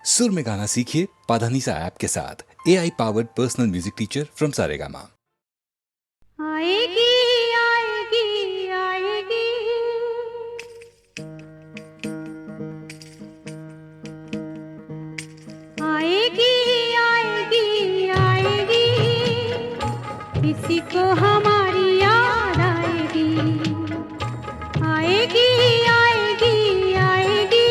सुर में गाना सीखिए पाधानीसा ऐप के साथ। AI powered personal music teacher from Saregama. आएगी आएगी आएगी, आएगी आएगी आएगी, किसी को हमारी याद आएगी। आएगी आएगी आएगी,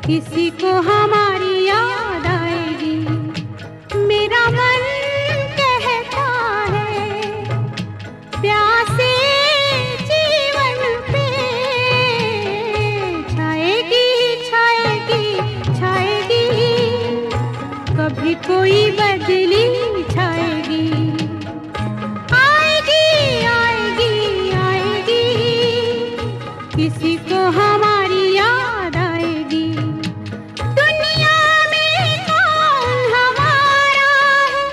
किसी को हमारी याद आएगी। मेरा मन कहता है प्यासे जीवन पे छाएगी छाएगी छाएगी, कभी कोई बदली छाएगी। आएगी आएगी आएगी, किसी को हमारी याद आएगी। दुनिया में कौन हमारा है,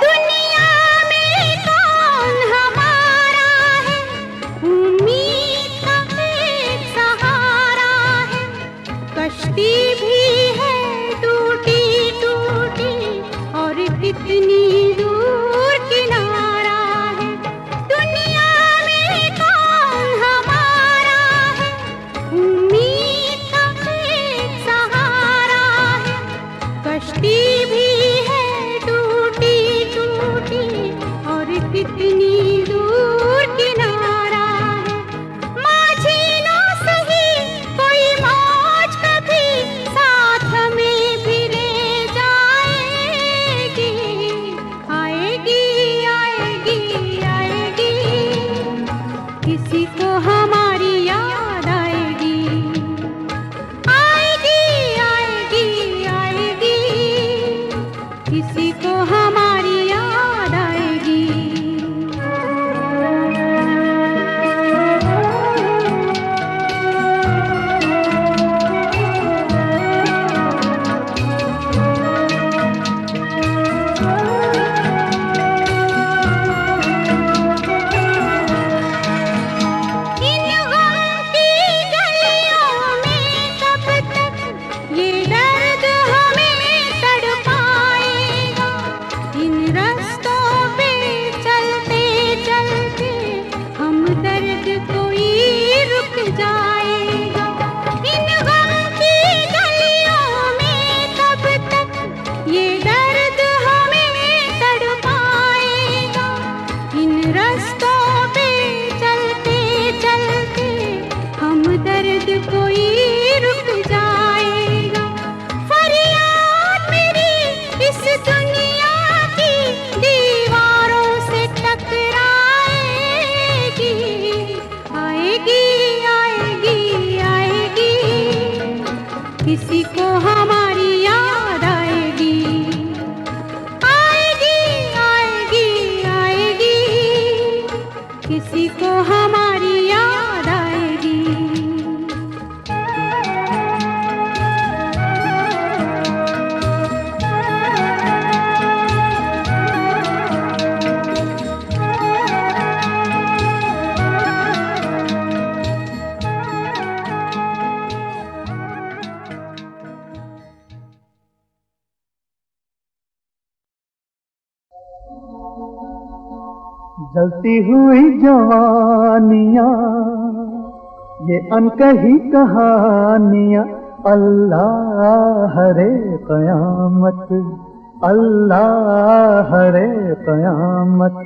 दुनिया में कौन हमारा है, उम्मीद का एक सहारा है। कश्ती भी है टूटी टूटी, और कितनी दूर किनारा है। दुनिया में कौन हमारा है, उम्मीद का एक सहारा है। कश्ती भी है टूटी टूटी, और कितनी दूर किनारा है। माझी ना सही कोई मौज कभी, साथ में भी ले जाएगी। आएगी आएगी आएगी, किसी को हमारी याद आएगी। आएगी आएगी आएगी, किसी को हमारी याद आएगी। इन गम की गलियों में कब तक ये दर्द हमें तड़पाएगा। इन रास्तों पे चलते चलते हम दर्द कोई रुक जाएगा। इन गम की गलियों में कब तक ये दर्द हमें तड़पाएगा। इन रास्तों पे चलते चलते हम दर्द कोई रुक जाएगा। फरियाद मेरी इस दुनिया की दीवारों से टकराएगी। आएगी आएगी आएगी, किसी को हमारी याद आएगी। आएगी आएगी आएगी, किसी को हमारी याद आएगी। जलती हुई जवानियाँ, ये अनकही कहानियाँ। अल्लाह हरे क़यामत, अल्लाह हरे क़यामत।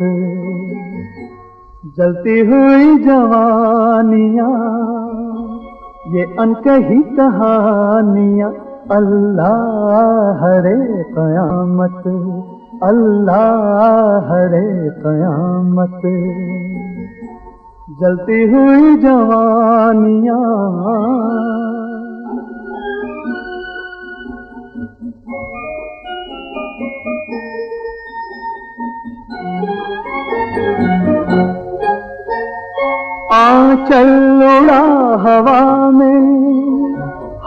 जलती हुई जवानियाँ, ये अनकही कहानियाँ। अल्लाह हरे क़यामत, अल्लाह हरे क़यामत। जलती हुई जवानियाँ, आंचल उड़ा हवा में,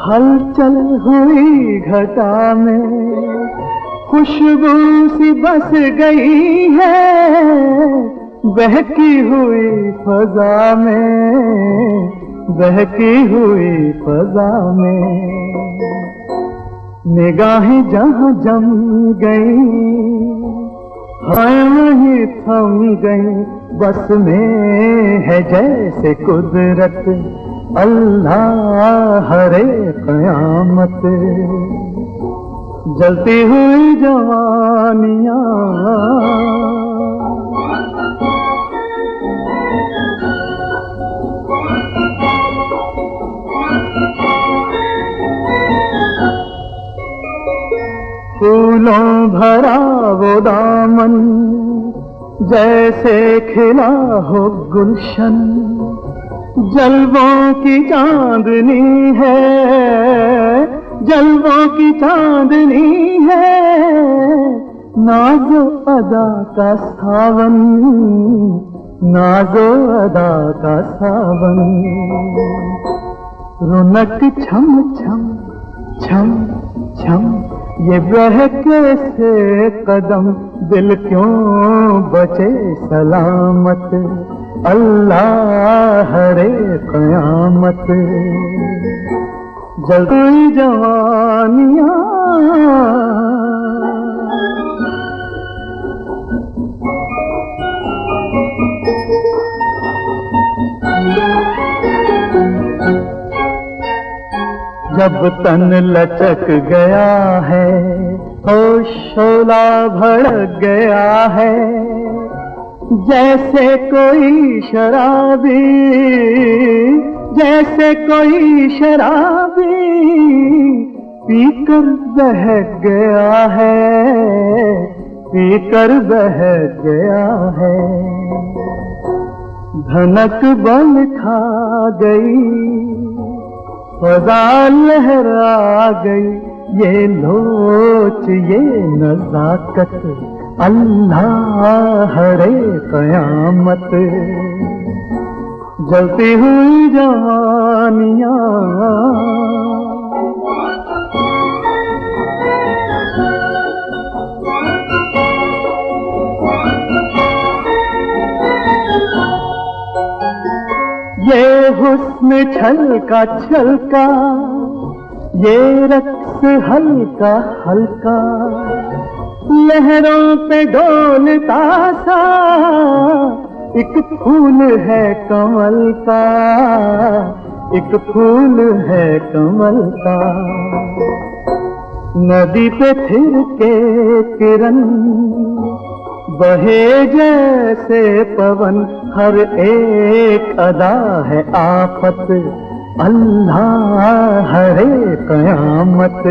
हलचल हुई घटा में, खुशबू सी बस गई है बहकी हुई फजा में, बहकी हुई फजा में निगाहें जहाँ जम गई, हाय वहीं थम गई, बस में है जैसे कुदरत अल्लाह हरे क़यामत। जलती हुई जवानियाँ फूलों भरा वो दामन जैसे खिला हो गुलशन, जलवों की चांदनी है, जलवों की चांदनी है, नाज़ो अदा का सावन, नाज़ो अदा का सावन। रौनक छम छम छम छम ये बहके से कदम, दिल क्यों बचे सलामत अल्लाह हरे क़यामत। जलती जवानियाँ जब तन लचक गया है, ओ शोला भड़क गया है, जैसे कोई शराबी, जैसे कोई शराबी पीकर बहक गया है, पीकर बहक गया है। धनक बल खा गई, फजा लहरा गई, ये लोच ये नजाकत अल्लाह हरे क़यामत। जलती हुई जवानियाँ ये हुस्न छलका छलका, ये रक्स हल्का हल्का, लहरों पे डोलता सा एक फूल है कमल का, एक फूल है कमल का। नदी पे फिर के किरण बहे जैसे पवन, हर एक अदा है आफत अल्लाह हरे क़यामत।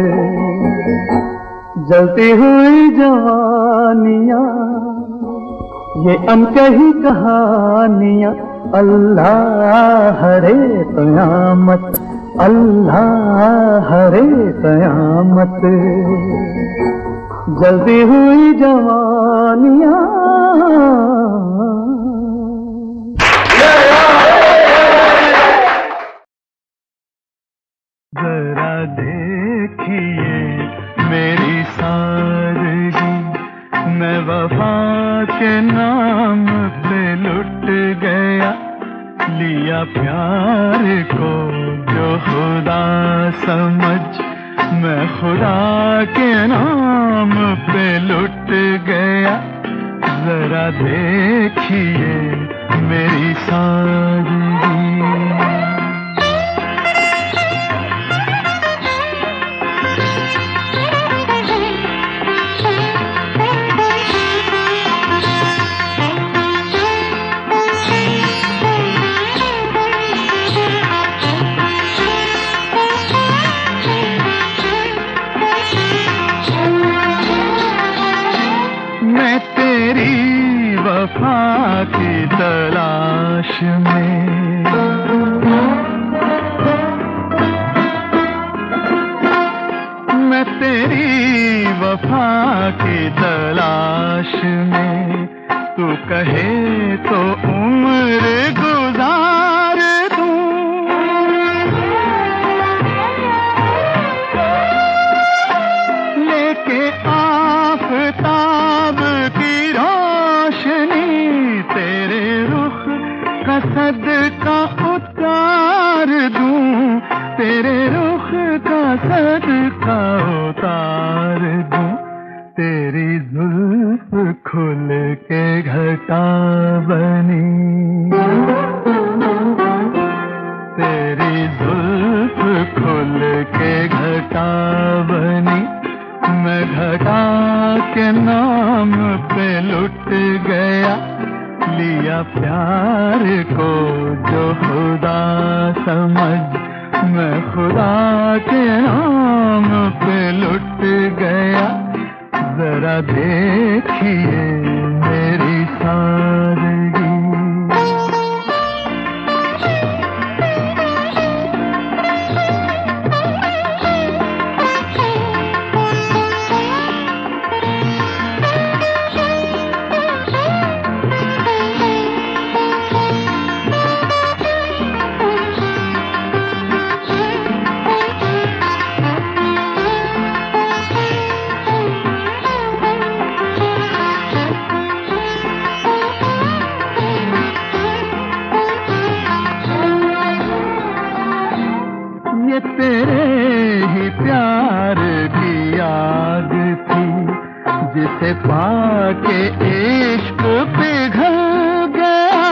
जलती हुई जवानियाँ ये अनकही कहानियाँ अल्लाह हरे क़यामत, अल्लाह हरे क़यामत। जल्दी हुई जवानियाँ जरा देखिए मेरी सादगी, मैं वफा के नाम पे लुट गया, लिया प्यार को जो खुदा समझ, मैं खुदा के नाम पे लुट गया। जरा देखिए मेरी सादगी। मैं तेरी वफा की तलाश में, मैं तेरी वफा की तलाश में, तू कहे तो उम्र गुजार दूं, लेके आफताब की रोशनी तेरे सदका उतार दूं, तेरे रुख का सदका उतार दूं, तेरी जुल्फ खुल के घटा बनी, तेरी जुल्फ खुल के घटा बनी, मैं घटा के नाम पे लुट गया, लिया प्यार को जो खुदा समझ, मैं खुदा के नाम पे लुट गया, जरा देखिए मेरी सादगी। ये तेरे ही प्यार की याद थी, जिसे पाके इश्क पिघल गया,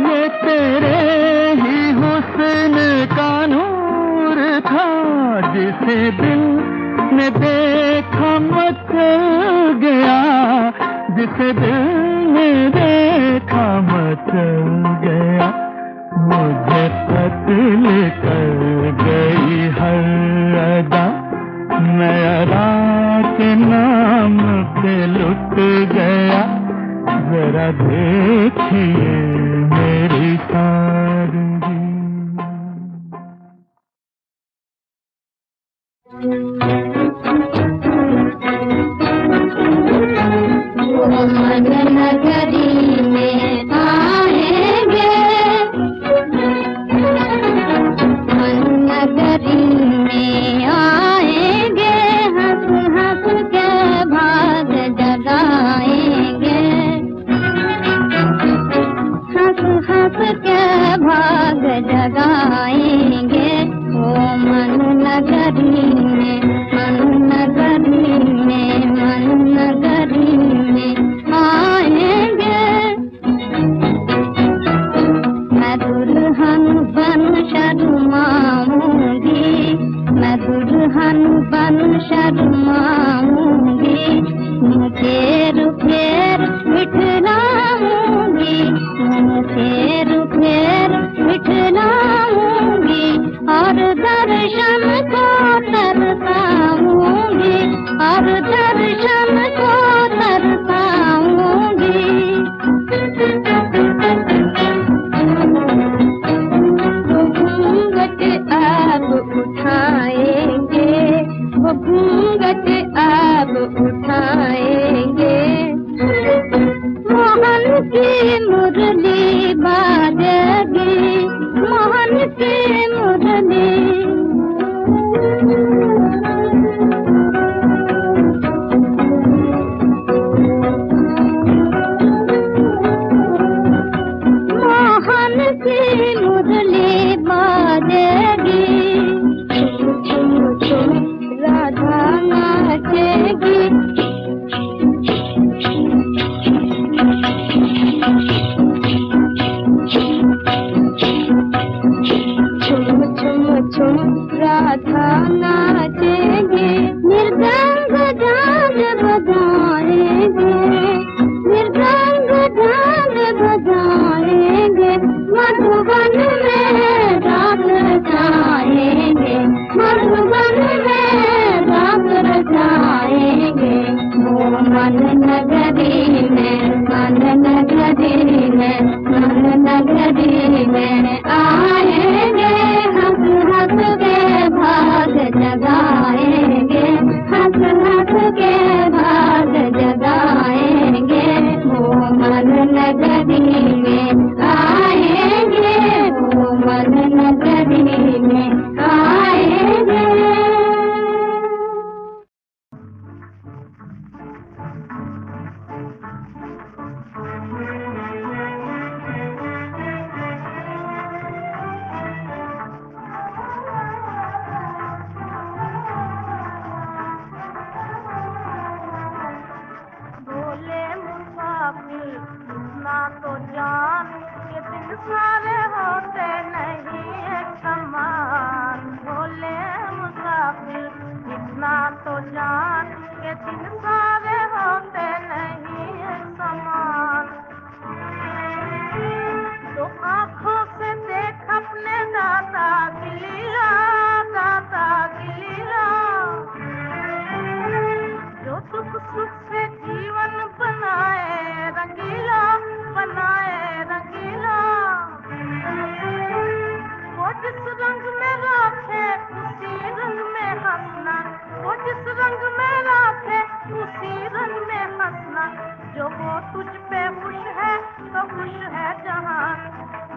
ये तेरे ही हुस्न का नूर था, जिसे दिल ने देखा मचल गया, जिसे दिल ने देखा मचल गया, मुझे कत्ल कर गई हर अदा, मैं अदा के नाम पे लुट गया, जरा देखिए मेरी सादगी। मन नगरी में आएंगे, मन नगरी में आएंगे, हंस हंस के भाग जगाएंगे, हंस हंस के भाग जगाएंगे, ओ मन नगरी में, मन नगरी में, मन नगरी में आएंगे, मैं दुल्हन बन शर्माऊंगी, मैं दुल्हन बन शर्माऊंगी, फेर फेर मिठलाऊंगी, फेर फेर मिठलाऊंगी, और दर्शन को तरसाऊंगी, और दर्शन को तरसाऊंगी। घूंघट अब उठाएंगे, वो घूंघट अब उठाएंगे, मोहन की मुरली बाजेगी, मोहन की मुरली। मोहन की मुरली बाजेगी, झुम झुम राधा नाचेगी, झुम झुम झुम राधा नाचेगी, मृदंग झाल बजाएंगे, मृदंग झाल बजाएंगे, मधुबन में राग रचाएंगे, मधुबन में राग रचाएंगे, वो मन नगरी में, मन नगरी में, मन नगरी में आएंगे, हंस हंस के भाग जगाएंगे, हंस हंस के भाग जगाएंगे, वो मन नगरी में आएंगे, वो मन नगरी में आएंगे। सारे होते नहीं एक समान, भोले मुसाफिर इतना तो जान के दिन सारे होते नहीं एक समान। तो आँखों से देख अपने दादा की लीला, दादा की लीला, जो सुख सुख से जीवन बनाए रंगीला, बनाए रंगीला। वो जिस रंग में राखे उसी रंग में हंसना, वो जिस रंग में राखे उसी रंग में हंसना। जो वो तुझ पे खुश है तो खुश है जहान,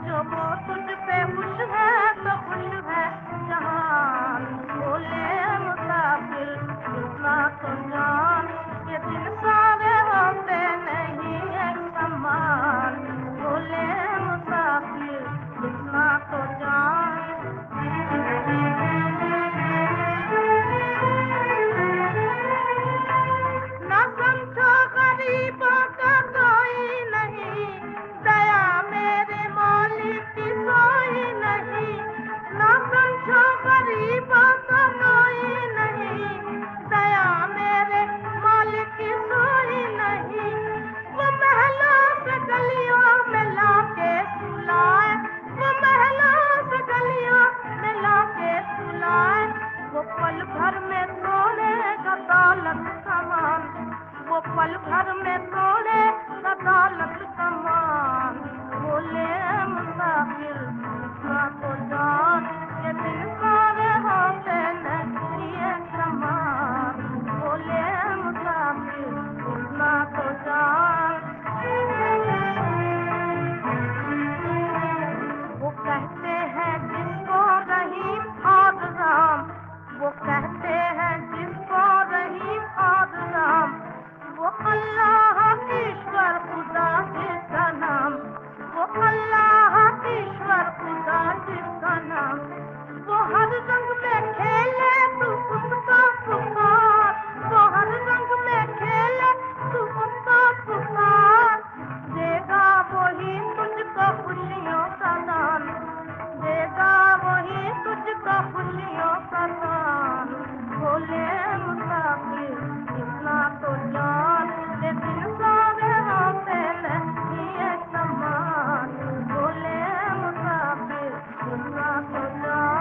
जो वो तुझ पे खुश है तो खुश है जहान। बोले मुसाफिर इतना तो जान ये दिन सारे होते नहीं एक समान, बोले मुसाफिर इतना तो जान। ना समझो गरीबों का कोई नहीं, दया मेरे मौलिक की सोई नहीं। ना समझो गरीबों का कोई नहीं, दया मेरे मौलिक की सोई नहीं। वो महलों से गलियों में लाके सुलाए, वो महलों से गलियों में लाके सुलाए। वो पल भर में तोड़ेगा दौलत सामान, वो पल भर में तोड़ेगा दौलत सामान। बोले मुसाफिर इतना तो जान ये दिन सारे होते नहीं एक समान, बोले मुसाफिर इतना तो जान। वो कहते हैं जिसको रहीम और राम, वो कहते हैं जिसको रहीम और राम, वो अल्लाह ईश्वर खुदा जिसका नाम, वो अल्लाह ईश्वर खुदा जिसका नाम। वो हर रंग में खेले तू उसको पुकार, वो हर रंग में खेले तू उसको पुकार। देगा वही तुझको खुशियों का दान, देगा वही तुझको खुशियों का दान। बोले मुसाफिर इतना तो जान ये दिन सारे होते नहीं एक समान, बोले मुसाफिर इतना तो जान।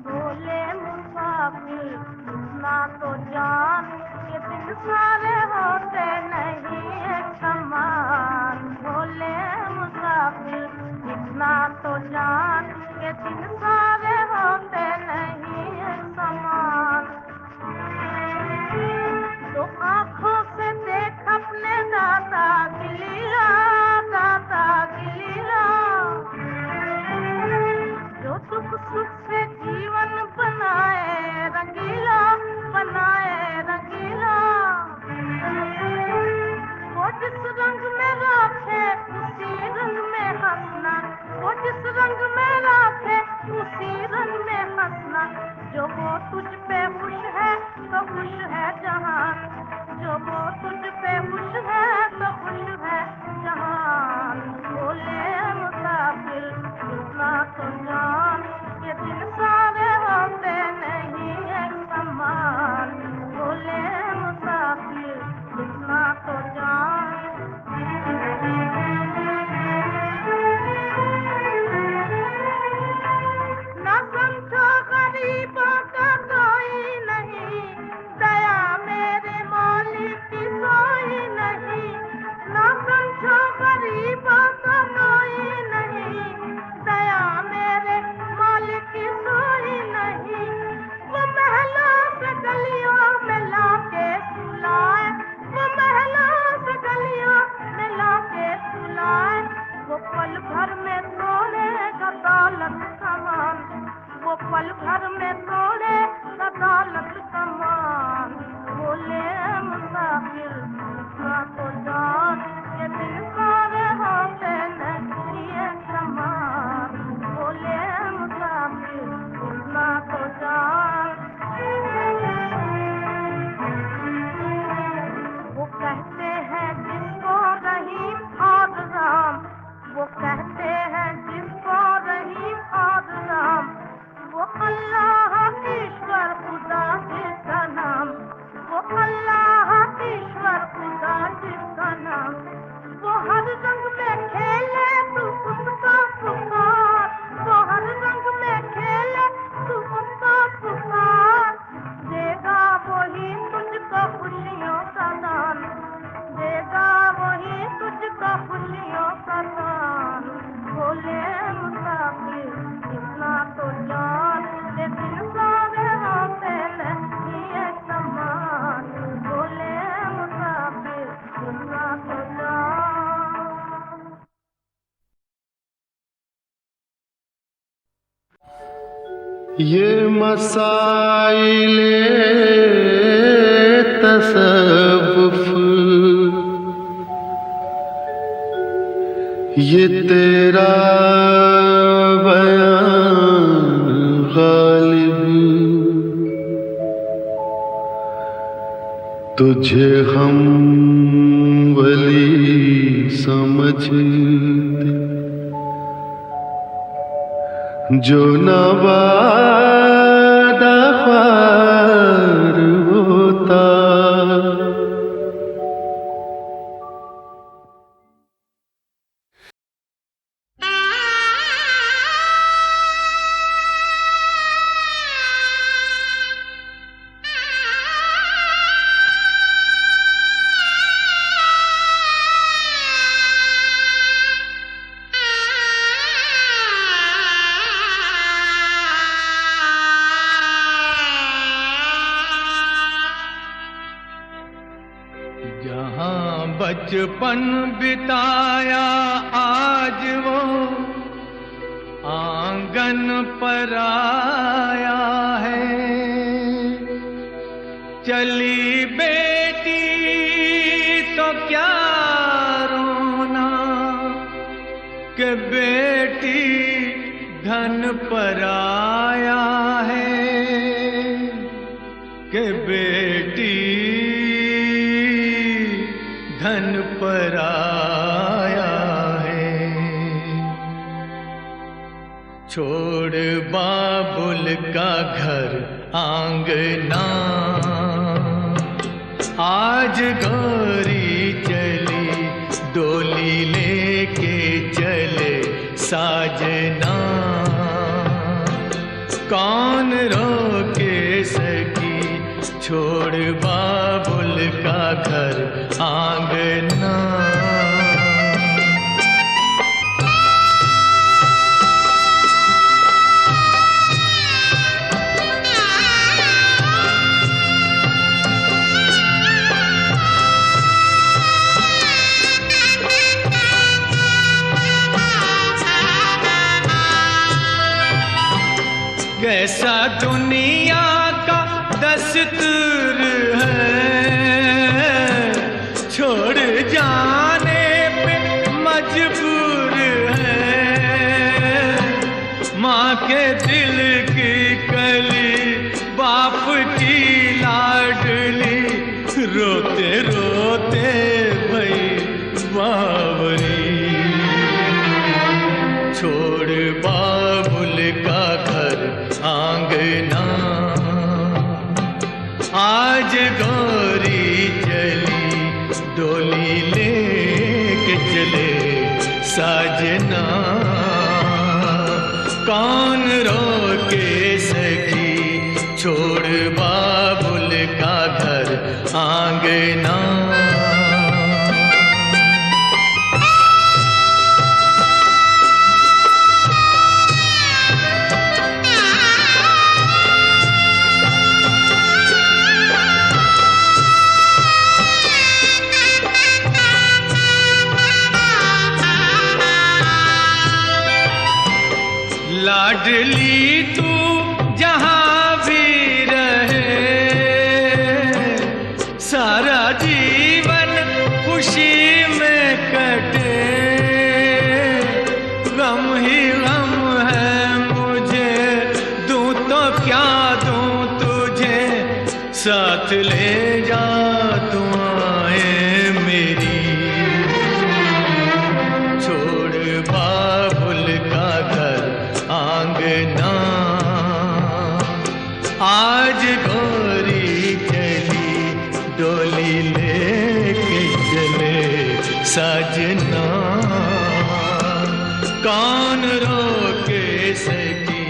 बोले मुसाफिर इतना तो जान ये दिन सारे होते नहीं एक समान, भोले मुसाफिर इतना तो जान ये दिन सारे होते नहीं एक समान। तो आँखों से देख अपने दादा की लीला, दादा की लीला, जो सुख सुख से जीवन बनाए रंगीला, बनाए रंगीला। वो जिस रंग में राखे उसी रंग में हंसना, वो जिस रंग में राखे उसी रंग में हंसना। जो वो तुझ पे खुश है तो खुश है जहान, जो वो तुझ पे खुश है तो खुश है जहान। बोले मुसाफिर इतना तो जान ये दिन सारे होते नहीं एक समान, बोले मुसाफिर इतना तो जान। ना समझो गरीबों का कोई नहीं, दया मेरे मौलिक की सोई नहीं। ना समझो गरीबों का कोई नहीं, दया मेरे मौलिक की सोई नहीं। वो महलों से गलियों में लाके सुलाए, वो महलों से गलियों में लाके सुलाए। वो पल भर में तोड़ेगा दौलत सामान, वो पल भर में तोड़ेगा दौलत सामान। ये मसाइले तसव्वुफ, ये तेरा बयान गालिब, तुझे हम वली समझते जो नवादा ख्वार होता। बचपन बिताया आज वो आंगन पर आया है, चली बेटी तो क्या रोना कि बेटी धन पर आया है, कि बेटी धन पर आया है। छोड़ बाबुल का घर आंगना, आज गौरी चली डोली लेके चले साजना, कौन रोके सकी छोड़ बाबुल का घर आंगना। कैसा दुनिया का दस्तूर है, छोड़ जाने पे मजबूर है। माँ के दिल की कली बाप की लाडली, रोते रोते भई बावरी। छोड़ बाबुल का घर आंगना, आज गौरी चली डोली लेके चले साजना, कौन रोके सकी छोड़ बाबुल का घर आंगना। लाडली तू जहाँ भी रहे, सारा जीवन खुशी में कटे। गम ही गम है मुझे, दूं तो क्या दूं तुझे, साथ ले जा दुआएं मेरी। छोड़ बाबुल का घर आंगना, आज गौरी चली डोली लेके चले साजना, कौन रोके सकी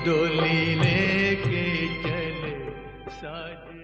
डोली लेके चले साजना।